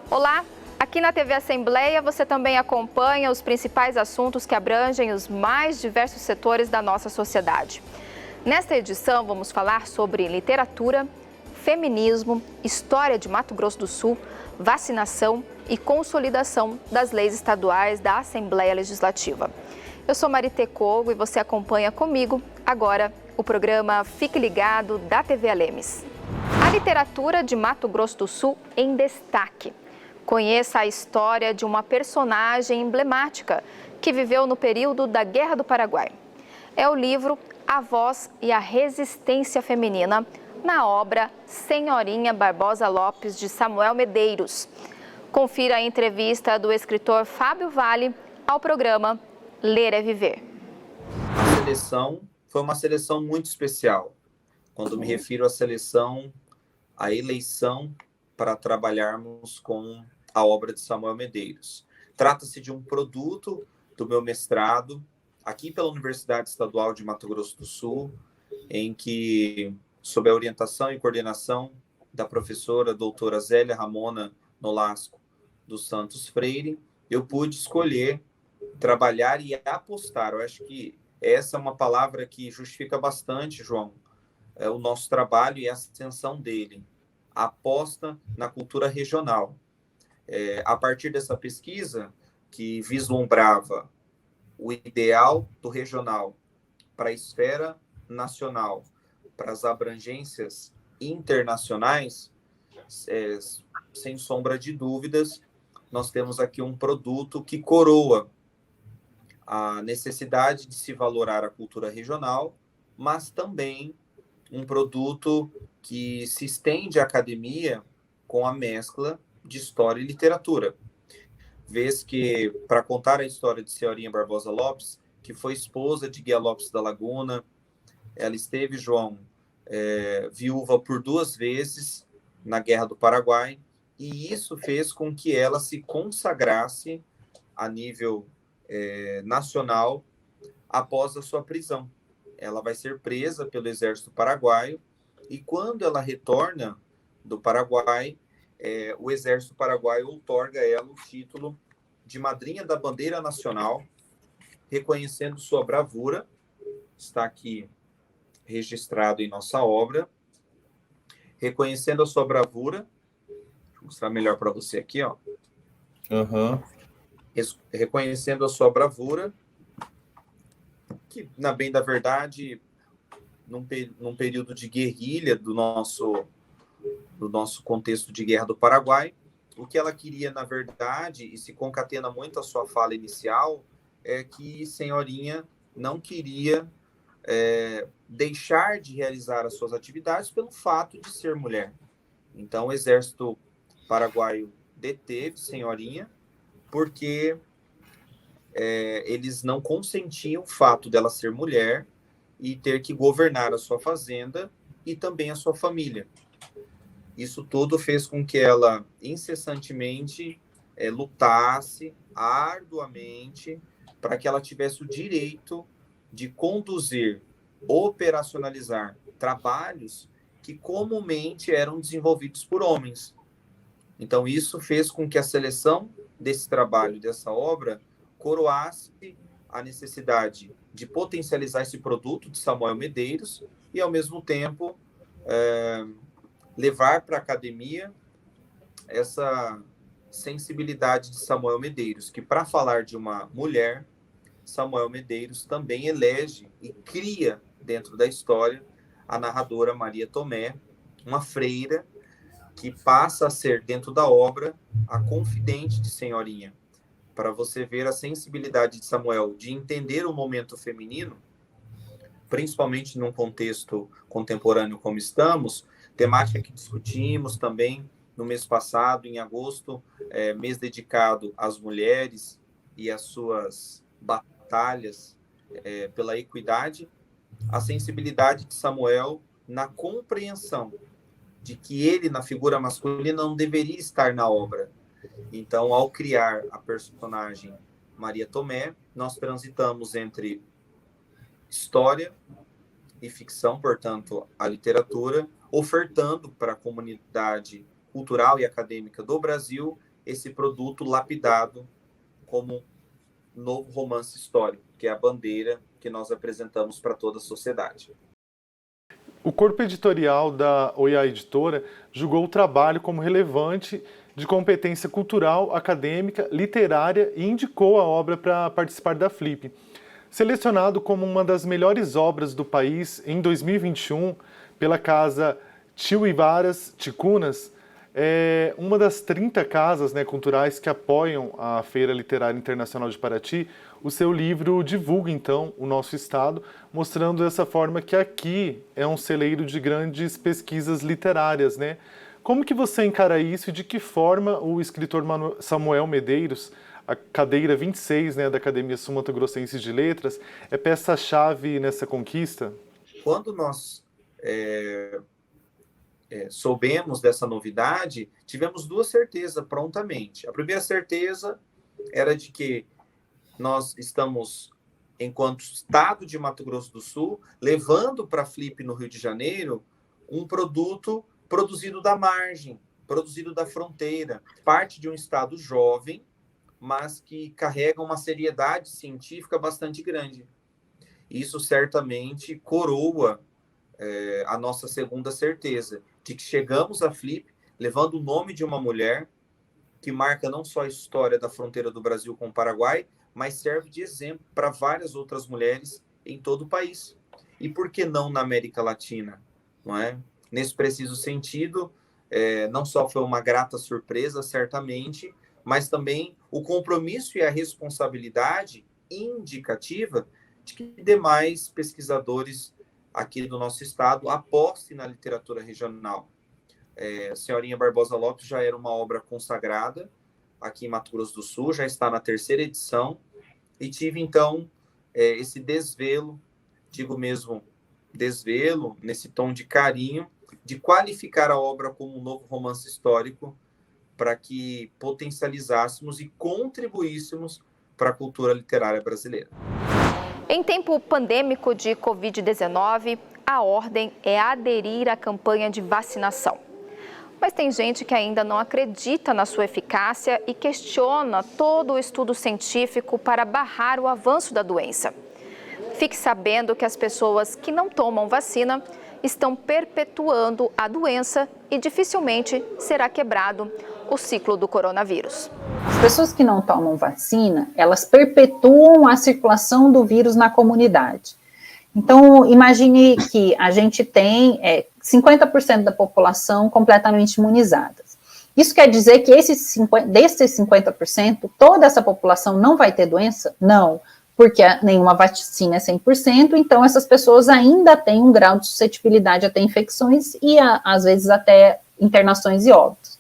Olá, aqui na TV Assembleia você também acompanha os principais assuntos que abrangem os mais diversos setores da nossa sociedade. Nesta edição vamos falar sobre literatura, feminismo, história de Mato Grosso do Sul, vacinação e consolidação das leis estaduais da Assembleia Legislativa. Eu sou Marité Cogo e você acompanha comigo agora o programa Fique Ligado da TV Alemes. A literatura de Mato Grosso do Sul em destaque. Conheça a história de uma personagem emblemática que viveu no período da Guerra do Paraguai. É o livro A Voz e a Resistência Feminina, na obra Senhorinha Barbosa Lopes, de Samuel Medeiros. Confira a entrevista do escritor Fábio Vale ao programa Ler é Viver. A seleção foi uma seleção muito especial. Quando me refiro à seleção, à eleição para trabalharmos com a obra de Samuel Medeiros. Trata-se de um produto do meu mestrado, aqui pela Universidade Estadual de Mato Grosso do Sul, em que, sob a orientação e coordenação da professora doutora Zélia Ramona Nolasco dos Santos Freire, eu pude escolher trabalhar e apostar. Eu acho que essa é uma palavra que justifica bastante, João, o nosso trabalho e a ascensão dele. A aposta na cultura regional. A partir dessa pesquisa, que vislumbrava o ideal do regional para a esfera nacional, para as abrangências internacionais, sem sombra de dúvidas, nós temos aqui um produto que coroa a necessidade de se valorar a cultura regional, mas também um produto que se estende à academia com a mescla de história e literatura. Vês que, para contar a história de Senhorinha Barbosa Lopes, que foi esposa de Guia Lopes da Laguna, ela esteve, João, viúva por 2 vezes na Guerra do Paraguai, e isso fez com que ela se consagrasse a nível nacional após a sua prisão. Ela vai ser presa pelo exército paraguaio, e quando ela retorna do Paraguai, o exército paraguaio outorga a ela o título de Madrinha da Bandeira Nacional, reconhecendo sua bravura. Está aqui registrado em nossa obra. Reconhecendo a sua bravura, vou mostrar melhor para você aqui, ó. Reconhecendo a sua bravura, que, na bem da verdade, num período de guerrilha do nosso contexto de Guerra do Paraguai, o que ela queria, na verdade, e se concatena muito à sua fala inicial, é que Senhorinha não queria deixar de realizar as suas atividades pelo fato de ser mulher. Então, o exército paraguaio deteve Senhorinha porque eles não consentiam o fato dela ser mulher e ter que governar a sua fazenda e também a sua família. Isso tudo fez com que ela incessantemente lutasse arduamente para que ela tivesse o direito de conduzir, operacionalizar trabalhos que comumente eram desenvolvidos por homens. Então, isso fez com que a seleção desse trabalho, dessa obra, coroasse a necessidade de potencializar esse produto de Samuel Medeiros e, ao mesmo tempo, levar para a academia essa sensibilidade de Samuel Medeiros, que, para falar de uma mulher, Samuel Medeiros também elege e cria dentro da história a narradora Maria Tomé, uma freira que passa a ser, dentro da obra, a confidente de Senhorinha. Para você ver a sensibilidade de Samuel de entender o momento feminino, principalmente num contexto contemporâneo como estamos, temática que discutimos também no mês passado, em agosto, mês dedicado às mulheres e às suas batalhas pela equidade, a sensibilidade de Samuel na compreensão de que ele, na figura masculina, não deveria estar na obra. Então, ao criar a personagem Maria Tomé, nós transitamos entre história, e ficção, portanto, a literatura, ofertando para a comunidade cultural e acadêmica do Brasil esse produto lapidado como novo romance histórico, que é a bandeira que nós apresentamos para toda a sociedade. O corpo editorial da Oiá Editora julgou o trabalho como relevante de competência cultural, acadêmica, literária e indicou a obra para participar da Flip. Selecionado como uma das melhores obras do país em 2021 pela casa Tio-Ibaras Ticunas, é uma das 30 casas, né, culturais que apoiam a Feira Literária Internacional de Paraty. O seu livro divulga, então, o nosso estado, mostrando dessa forma que aqui é um celeiro de grandes pesquisas literárias, né? Como que você encara isso e de que forma o escritor Samuel Medeiros, a cadeira 26, né, da Academia Sul-Mato-Grossense de Letras, é peça-chave nessa conquista? Quando nós soubemos dessa novidade, tivemos duas certezas prontamente. A primeira certeza era de que nós estamos, enquanto Estado de Mato Grosso do Sul, levando para a Flip no Rio de Janeiro um produto produzido da margem, produzido da fronteira, parte de um Estado jovem, mas que carrega uma seriedade científica bastante grande. Isso certamente coroa a nossa segunda certeza, de que chegamos à Flip levando o nome de uma mulher que marca não só a história da fronteira do Brasil com o Paraguai, mas serve de exemplo para várias outras mulheres em todo o país. E por que não na América Latina? Não é? Nesse preciso sentido, não só foi uma grata surpresa, certamente, mas também o compromisso e a responsabilidade indicativa de que demais pesquisadores aqui do nosso estado apostem na literatura regional. Senhorinha Barbosa Lopes já era uma obra consagrada aqui em Mato Grosso do Sul, já está na 3ª edição, e tive, então, esse desvelo, digo mesmo desvelo, nesse tom de carinho, de qualificar a obra como um novo romance histórico para que potencializássemos e contribuíssemos para a cultura literária brasileira. Em tempo pandêmico de Covid-19, a ordem é aderir à campanha de vacinação. Mas tem gente que ainda não acredita na sua eficácia e questiona todo o estudo científico para barrar o avanço da doença. Fique sabendo que as pessoas que não tomam vacina estão perpetuando a doença e dificilmente será quebrado o ciclo do coronavírus. As pessoas que não tomam vacina, elas perpetuam a circulação do vírus na comunidade. Então, imagine que a gente tem 50% da população completamente imunizada. Isso quer dizer que desses 50%, toda essa população não vai ter doença? Não, porque nenhuma vacina é 100%, então essas pessoas ainda têm um grau de suscetibilidade a ter infecções e, às vezes, até internações e óbitos.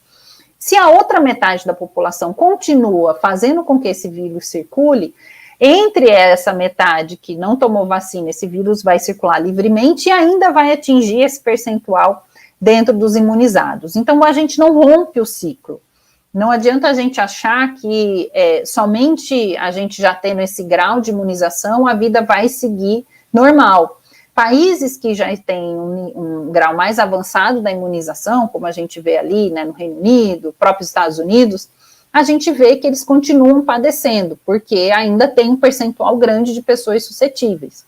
Se a outra metade da população continua fazendo com que esse vírus circule, entre essa metade que não tomou vacina, esse vírus vai circular livremente e ainda vai atingir esse percentual dentro dos imunizados. Então, a gente não rompe o ciclo. Não adianta a gente achar que somente a gente já tendo esse grau de imunização, a vida vai seguir normal. Países que já têm um grau mais avançado da imunização, como a gente vê ali, né, no Reino Unido, próprios Estados Unidos, a gente vê que eles continuam padecendo, porque ainda tem um percentual grande de pessoas suscetíveis.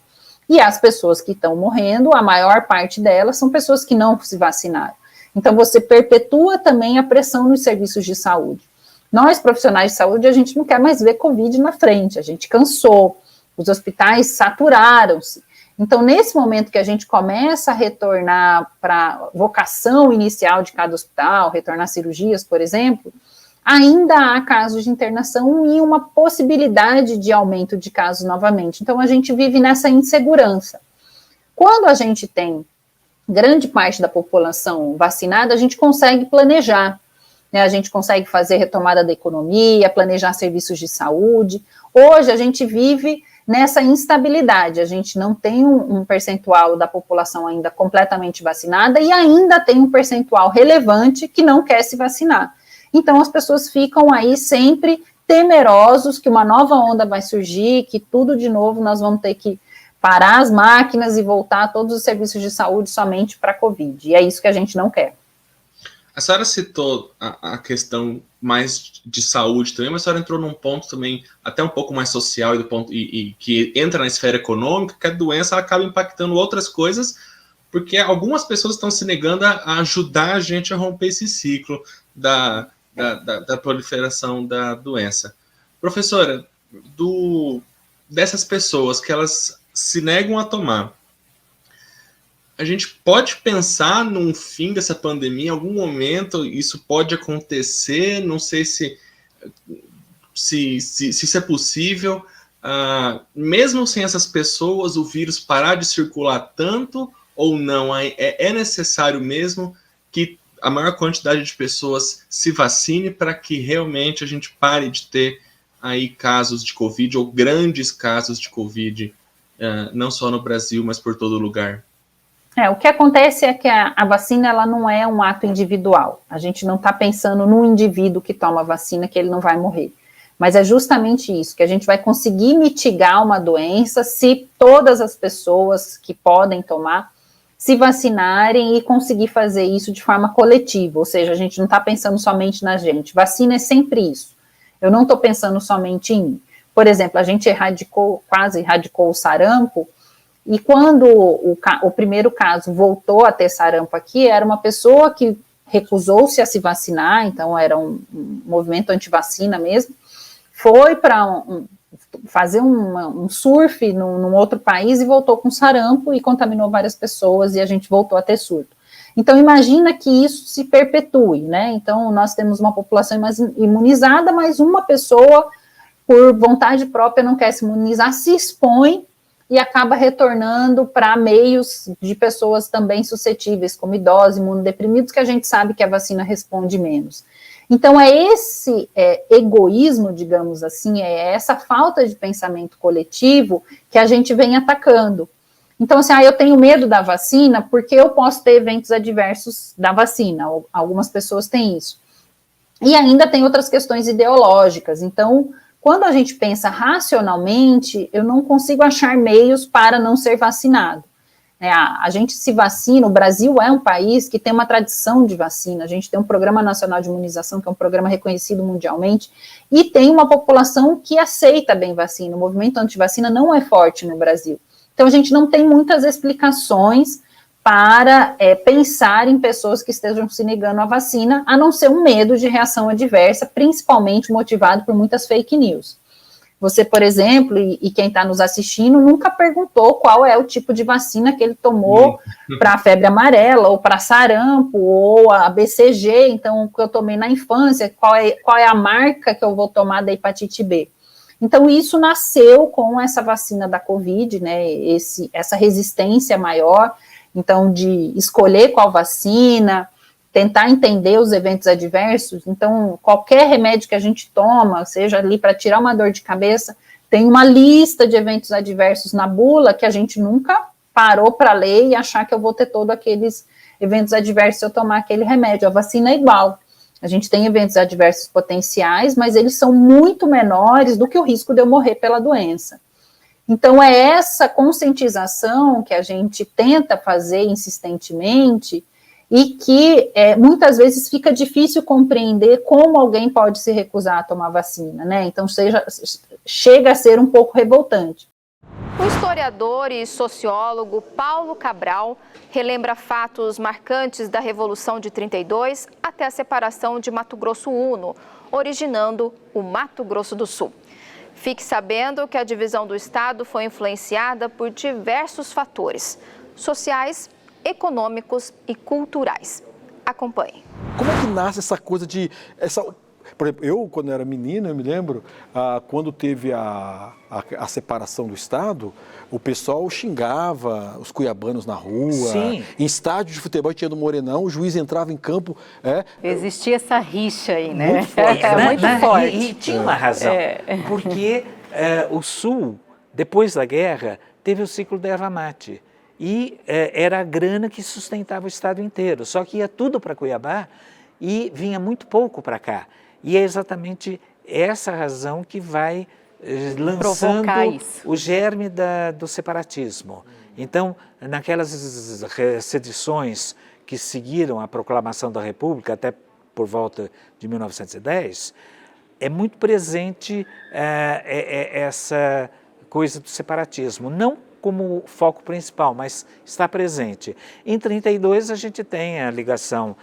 E as pessoas que estão morrendo, a maior parte delas são pessoas que não se vacinaram. Então, você perpetua também a pressão nos serviços de saúde. Nós, profissionais de saúde, a gente não quer mais ver Covid na frente, a gente cansou, os hospitais saturaram-se. Então, nesse momento que a gente começa a retornar para a vocação inicial de cada hospital, retornar cirurgias, por exemplo, ainda há casos de internação e uma possibilidade de aumento de casos novamente. Então, a gente vive nessa insegurança. Quando a gente tem grande parte da população vacinada, a gente consegue planejar, né? A gente consegue fazer retomada da economia, planejar serviços de saúde. Hoje, a gente vive nessa instabilidade, a gente não tem um percentual da população ainda completamente vacinada e ainda tem um percentual relevante que não quer se vacinar. Então, as pessoas ficam aí sempre temerosos que uma nova onda vai surgir, que tudo de novo nós vamos ter que parar as máquinas e voltar todos os serviços de saúde somente para a Covid. E é isso que a gente não quer. A senhora citou a questão mais de saúde também, mas a senhora entrou num ponto também até um pouco mais social e que entra na esfera econômica, que a doença acaba impactando outras coisas, porque algumas pessoas estão se negando a ajudar a gente a romper esse ciclo da proliferação da doença. Professora, dessas pessoas que elas se negam a tomar, a gente pode pensar num fim dessa pandemia, em algum momento isso pode acontecer, não sei se isso é possível, mesmo sem essas pessoas, o vírus parar de circular tanto ou não, é necessário mesmo que a maior quantidade de pessoas se vacine para que realmente a gente pare de ter aí casos de Covid ou grandes casos de Covid, não só no Brasil, mas por todo lugar. O que acontece é que a vacina ela não é um ato individual. A gente não está pensando no indivíduo que toma a vacina que ele não vai morrer. Mas é justamente isso, que a gente vai conseguir mitigar uma doença se todas as pessoas que podem tomar se vacinarem e conseguir fazer isso de forma coletiva. Ou seja, a gente não está pensando somente na gente. Vacina é sempre isso. Eu não estou pensando somente em mim. Por exemplo, a gente quase erradicou o sarampo. E quando o primeiro caso voltou a ter sarampo aqui, era uma pessoa que recusou-se a se vacinar, então era um movimento anti-vacina mesmo, foi para fazer um surf num outro país e voltou com sarampo e contaminou várias pessoas e a gente voltou a ter surto. Então imagina que isso se perpetue, né? Então nós temos uma população mais imunizada, mas uma pessoa, por vontade própria, não quer se imunizar, se expõe e acaba retornando para meios de pessoas também suscetíveis, como idosos, imunodeprimidos, que a gente sabe que a vacina responde menos. Então, é esse egoísmo, digamos assim, é essa falta de pensamento coletivo que a gente vem atacando. Então, assim, eu tenho medo da vacina porque eu posso ter eventos adversos da vacina, algumas pessoas têm isso. E ainda tem outras questões ideológicas, então quando a gente pensa racionalmente, eu não consigo achar meios para não ser vacinado. A gente se vacina, o Brasil é um país que tem uma tradição de vacina, a gente tem um Programa Nacional de Imunização, que é um programa reconhecido mundialmente, e tem uma população que aceita bem vacina, o movimento anti-vacina não é forte no Brasil. Então a gente não tem muitas explicações para pensar em pessoas que estejam se negando à vacina, a não ser um medo de reação adversa, principalmente motivado por muitas fake news. Você, por exemplo, e quem está nos assistindo, nunca perguntou qual é o tipo de vacina que ele tomou para a febre amarela, ou para sarampo, ou a BCG, então, que eu tomei na infância, qual é a marca que eu vou tomar da hepatite B. Então, isso nasceu com essa vacina da Covid, né, essa resistência maior, então, de escolher qual vacina, tentar entender os eventos adversos. Então, qualquer remédio que a gente toma, seja ali para tirar uma dor de cabeça, tem uma lista de eventos adversos na bula que a gente nunca parou para ler e achar que eu vou ter todos aqueles eventos adversos se eu tomar aquele remédio. A vacina é igual. A gente tem eventos adversos potenciais, mas eles são muito menores do que o risco de eu morrer pela doença. Então, é essa conscientização que a gente tenta fazer insistentemente e que muitas vezes fica difícil compreender como alguém pode se recusar a tomar vacina, né? Então, chega a ser um pouco revoltante. O historiador e sociólogo Paulo Cabral relembra fatos marcantes da Revolução de 32 até a separação de Mato Grosso Uno, originando o Mato Grosso do Sul. Fique sabendo que a divisão do Estado foi influenciada por diversos fatores sociais, econômicos e culturais. Acompanhe. Como é que nasce essa coisa de... Por exemplo, eu, quando era menino, eu me lembro, quando teve a separação do Estado, o pessoal xingava os cuiabanos na rua. Sim. Em estádio de futebol tinha no Morenão, o juiz entrava em campo. Existia essa rixa aí, né? Muito forte. Muito forte. E tinha uma razão, porque o Sul, depois da guerra, teve o ciclo da erva mate. E era a grana que sustentava o Estado inteiro. Só que ia tudo para Cuiabá e vinha muito pouco para cá. E é exatamente essa razão que vai lançando isso. o germe do separatismo. Então, naquelas sedições que seguiram a proclamação da República, até por volta de 1910, é muito presente essa coisa do separatismo, não como foco principal, mas está presente. Em 32 a gente tem a ligação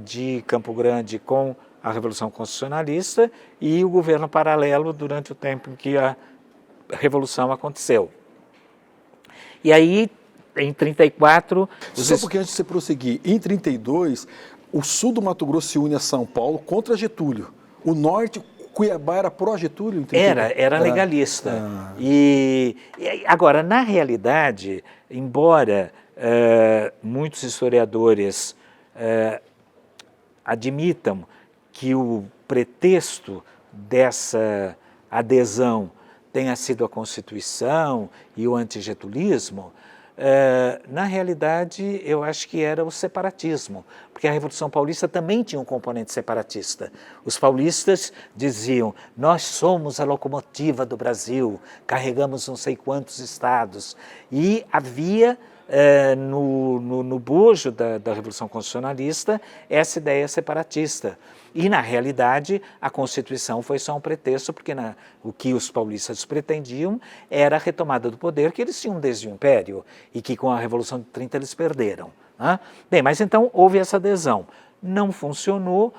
de Campo Grande com a Revolução Constitucionalista e o governo paralelo durante o tempo em que a Revolução aconteceu. E aí, em 34... Só porque antes de você prosseguir, em 32, o sul do Mato Grosso se une a São Paulo contra Getúlio. O norte, Cuiabá era pró-Getúlio? Era legalista. E agora, na realidade, embora muitos historiadores admitam que o pretexto dessa adesão tenha sido a Constituição e o antigetulismo, na realidade, eu acho que era o separatismo, porque a Revolução Paulista também tinha um componente separatista. Os paulistas diziam, nós somos a locomotiva do Brasil, carregamos não sei quantos estados, e havia no bojo da Revolução Constitucionalista essa ideia separatista. E, na realidade, a Constituição foi só um pretexto, porque o que os paulistas pretendiam era a retomada do poder que eles tinham desde o Império e que, com a Revolução de 30, eles perderam. Bem, mas então houve essa adesão. Não funcionou.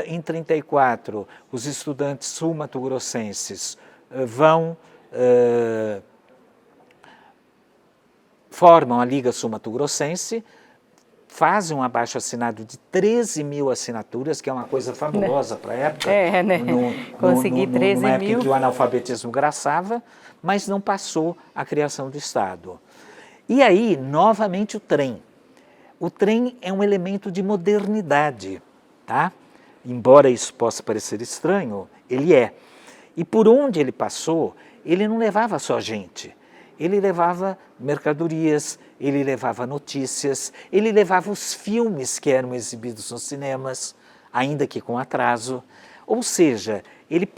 Em 34, os estudantes sul-mato-grossenses formam a Liga Sul-Mato-Grossense, fazem um abaixo-assinado de 13 mil assinaturas, que é uma coisa fabulosa para a época. Consegui 13 numa época mil. em que o analfabetismo graçava, mas não passou a criação do Estado. E aí, novamente, o trem. O trem é um elemento de modernidade, tá? Embora isso possa parecer estranho, ele é. E por onde ele passou, ele não levava só gente. Ele levava mercadorias, ele levava notícias, ele levava os filmes que eram exibidos nos cinemas, ainda que com atraso. Ou seja, ele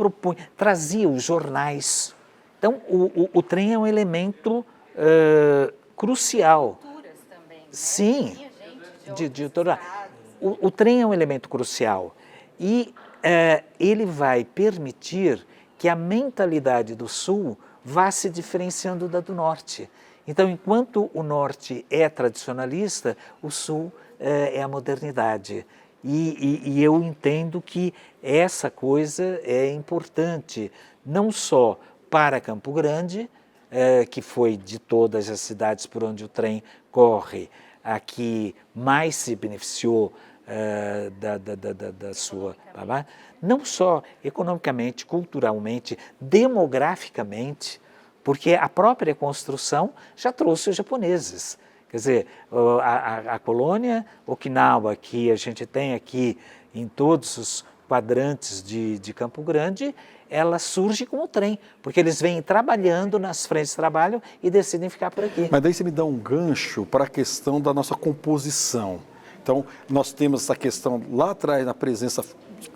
trazia os jornais. Então, o trem é um elemento crucial. Também, né? Sim, o trem é um elemento crucial. E ele vai permitir que a mentalidade do Sul vá se diferenciando da do Norte. Então, enquanto o Norte é tradicionalista, o Sul é a modernidade. E eu entendo que essa coisa é importante, não só para Campo Grande, que foi de todas as cidades por onde o trem corre, a que mais se beneficiou da sua... Não só economicamente, culturalmente, demograficamente, porque a própria construção já trouxe os japoneses. Quer dizer, a colônia Okinawa, que a gente tem aqui em todos os quadrantes de Campo Grande, ela surge com o trem, porque eles vêm trabalhando nas frentes de trabalho e decidem ficar por aqui. Mas daí você me dá um gancho para a questão da nossa composição. Então, nós temos essa questão lá atrás, na presença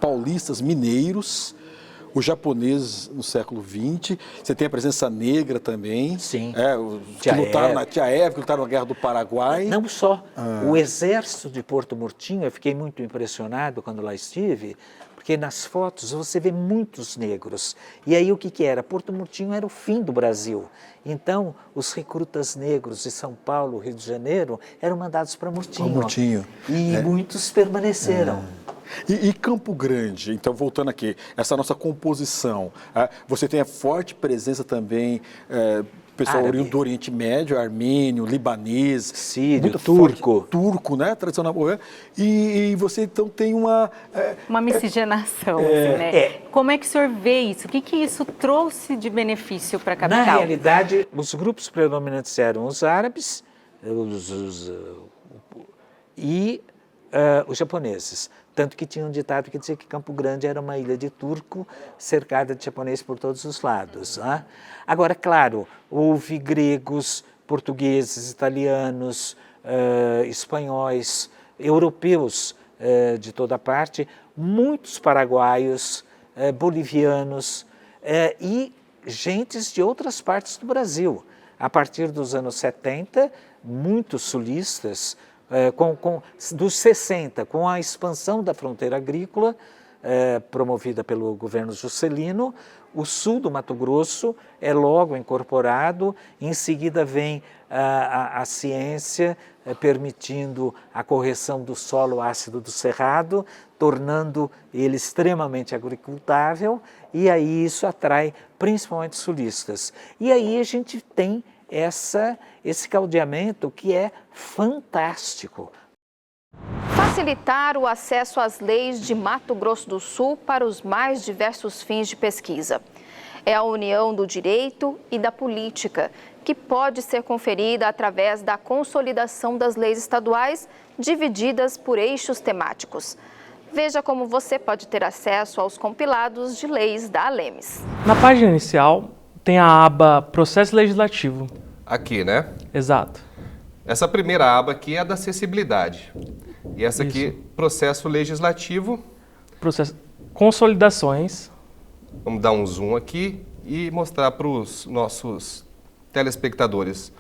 paulistas, mineiros, os japoneses no século XX, você tem a presença negra também. Sim. Que lutaram na Tia Eva, que lutaram na Guerra do Paraguai. Não só. O exército de Porto Murtinho, eu fiquei muito impressionado quando lá estive, porque nas fotos você vê muitos negros. E aí o que era? Porto Murtinho era o fim do Brasil. Então, os recrutas negros de São Paulo, Rio de Janeiro, eram mandados para Murtinho. E muitos permaneceram. E Campo Grande, então voltando aqui, essa nossa composição, você tem a forte presença também, pessoal oriundo do Oriente Médio, armênio, libanês, sírio, turco, né, tradicional, e você então tem uma miscigenação, assim, né? Como é que o senhor vê isso? O que isso trouxe de benefício para a capital? Na realidade, os grupos predominantes eram os árabes e os japoneses. Tanto que tinha um ditado que dizia que Campo Grande era uma ilha de turco cercada de japonês por todos os lados. Né? Agora, claro, houve gregos, portugueses, italianos, espanhóis, europeus de toda parte, muitos paraguaios, bolivianos, e gentes de outras partes do Brasil. A partir dos anos 70, muitos sulistas, dos 60, com a expansão da fronteira agrícola, promovida pelo governo Juscelino, o sul do Mato Grosso é logo incorporado, em seguida vem a ciência permitindo a correção do solo ácido do cerrado, tornando ele extremamente agricultável, e aí isso atrai principalmente sulistas. E aí a gente tem esse caldeamento que é fantástico. Facilitar o acesso às leis de Mato Grosso do Sul para os mais diversos fins de pesquisa. É a união do direito e da política, que pode ser conferida através da consolidação das leis estaduais divididas por eixos temáticos. Veja como você pode ter acesso aos compilados de leis da Alemes. Na página inicial tem a aba Processo Legislativo. Aqui, né? Exato. Essa primeira aba aqui é a da acessibilidade. E essa aqui, Processo Legislativo. Consolidações. Vamos dar um zoom aqui e mostrar para os nossos telespectadores.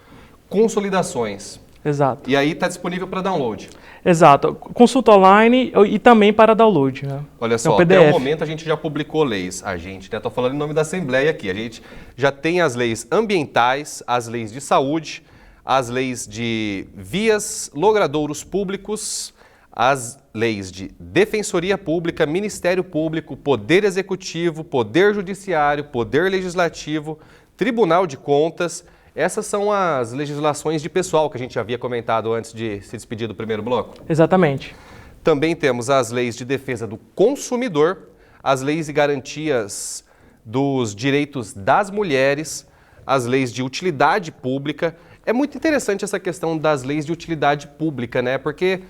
Consolidações. Exato. E aí está disponível para download. Exato. Consulta online e também para download. Né? Olha só, até o momento a gente já publicou leis. Estou falando em nome da Assembleia aqui. A gente já tem as leis ambientais, as leis de saúde, as leis de vias, logradouros públicos, as leis de Defensoria Pública, Ministério Público, Poder Executivo, Poder Judiciário, Poder Legislativo, Tribunal de Contas. Essas são as legislações de pessoal que a gente havia comentado antes de se despedir do primeiro bloco. Exatamente. Também temos as leis de defesa do consumidor, as leis e garantias dos direitos das mulheres, as leis de utilidade pública. É muito interessante essa questão das leis de utilidade pública, né? Porque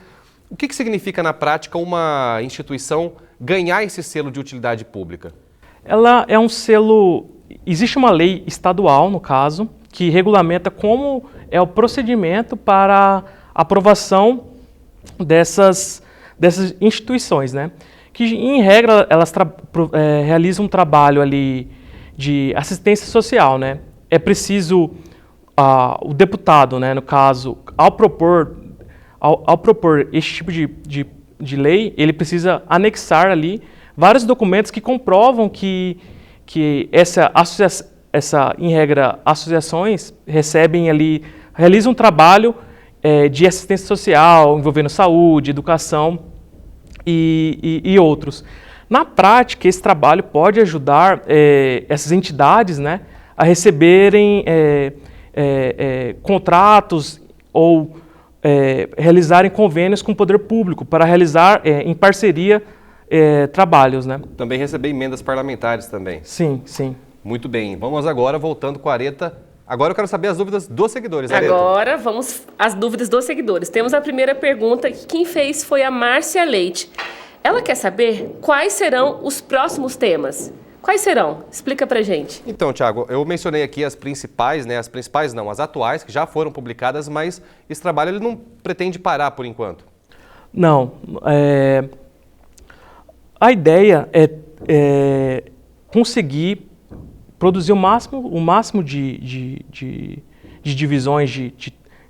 o que significa na prática uma instituição ganhar esse selo de utilidade pública? Ela é um selo, existe uma lei estadual, no caso, que regulamenta como é o procedimento para aprovação dessas instituições, né? Que, em regra, elas realizam um trabalho ali de assistência social, né? É preciso o deputado, né, no caso, ao propor esse tipo de lei, ele precisa anexar ali vários documentos que comprovam que em regra, associações realizam um trabalho de assistência social, envolvendo saúde, educação e outros. Na prática, esse trabalho pode ajudar essas entidades, né, a receberem contratos ou realizarem convênios com o poder público para realizar em parceria trabalhos, né? Também receber emendas parlamentares também. Sim, sim. Muito bem. Vamos agora, voltando com a Areta. Agora eu quero saber as dúvidas dos seguidores, Areta. Agora vamos às dúvidas dos seguidores. Temos a primeira pergunta, que quem fez foi a Márcia Leite. Ela quer saber quais serão os próximos temas. Quais serão? Explica pra gente. Então, Thiago, eu mencionei aqui as principais, né? As principais não, as atuais, que já foram publicadas, mas esse trabalho ele não pretende parar por enquanto. Não. A ideia é conseguir produzir o máximo de divisões,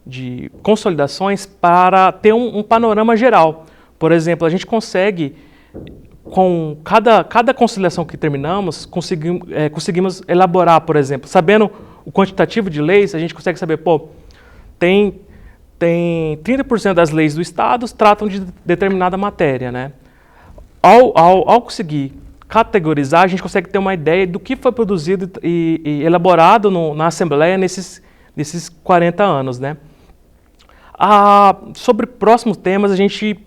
de consolidações para ter um panorama geral. Por exemplo, a gente consegue, com cada conciliação que terminamos, conseguimos elaborar, por exemplo, sabendo o quantitativo de leis, a gente consegue saber, tem 30% das leis do Estado tratam de determinada matéria, né? Ao conseguir categorizar, a gente consegue ter uma ideia do que foi produzido e elaborado na Assembleia nesses 40 anos, né? Sobre próximos temas, a gente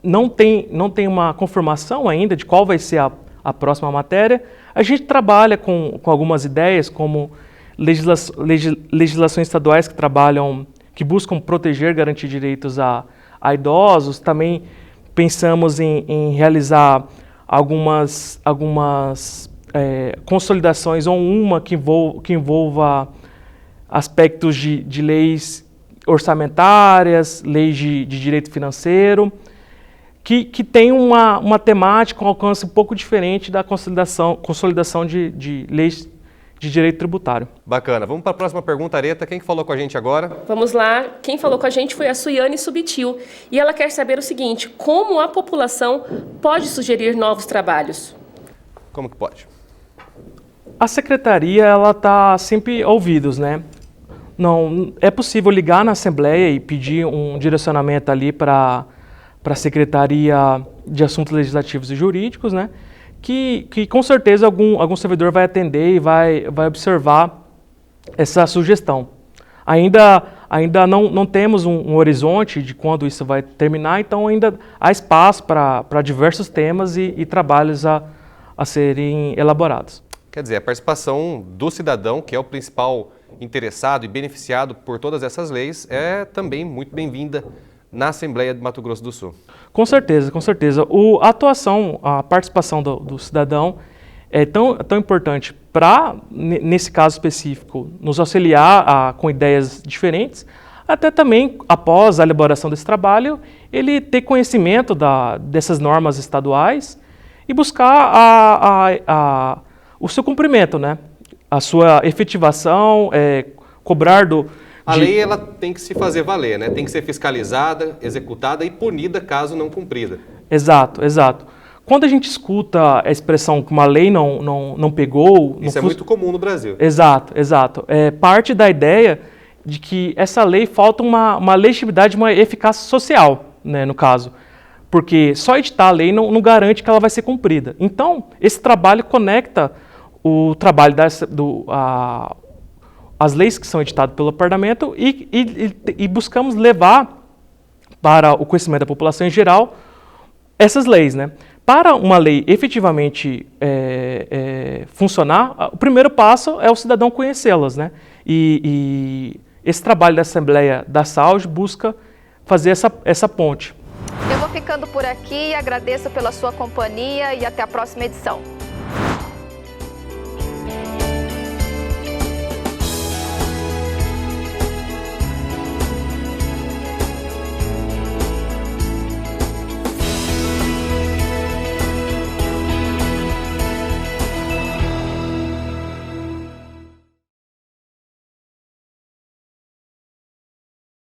não tem uma confirmação ainda de qual vai ser a próxima matéria. A gente trabalha com algumas ideias, como legislações estaduais que buscam proteger, garantir direitos a idosos. Também pensamos em realizar algumas consolidações, ou uma que envolva aspectos de leis orçamentárias, leis de direito financeiro, que tem uma temática, um alcance um pouco diferente da consolidação de leis de direito tributário. Bacana. Vamos para a próxima pergunta, Areta. Quem que falou com a gente agora? Vamos lá. Quem falou com a gente foi a Suiane Subtil. E ela quer saber o seguinte: como a população pode sugerir novos trabalhos? Como que pode? A secretaria, ela está sempre a ouvidos, né? Não, é possível ligar na Assembleia e pedir um direcionamento ali para a Secretaria de Assuntos Legislativos e Jurídicos, né? Que com certeza algum servidor vai atender e vai observar essa sugestão. Ainda não temos um horizonte de quando isso vai terminar, então ainda há espaço para diversos temas e trabalhos a serem elaborados. Quer dizer, a participação do cidadão, que é o principal interessado e beneficiado por todas essas leis, é também muito bem-vinda na Assembleia de Mato Grosso do Sul. Com certeza, com certeza. A participação do cidadão é tão importante para, nesse caso específico, nos auxiliar com ideias diferentes, até também, após a elaboração desse trabalho, ele ter conhecimento dessas normas estaduais e buscar o seu cumprimento, né? A sua efetivação, cobrar A lei ela tem que se fazer valer, né? Tem que ser fiscalizada, executada e punida caso não cumprida. Exato, exato. Quando a gente escuta a expressão que uma lei não pegou... Isso é muito comum no Brasil. Exato, exato. É parte da ideia de que essa lei falta uma legitimidade, uma eficácia social, né, no caso. Porque só editar a lei não garante que ela vai ser cumprida. Então, esse trabalho conecta o trabalho as leis que são editadas pelo Parlamento e buscamos levar para o conhecimento da população em geral essas leis, né? Para uma lei efetivamente funcionar, o primeiro passo é o cidadão conhecê-las, né? E esse trabalho da Assembleia da Saúde busca fazer essa ponte. Eu vou ficando por aqui, agradeço pela sua companhia e até a próxima edição.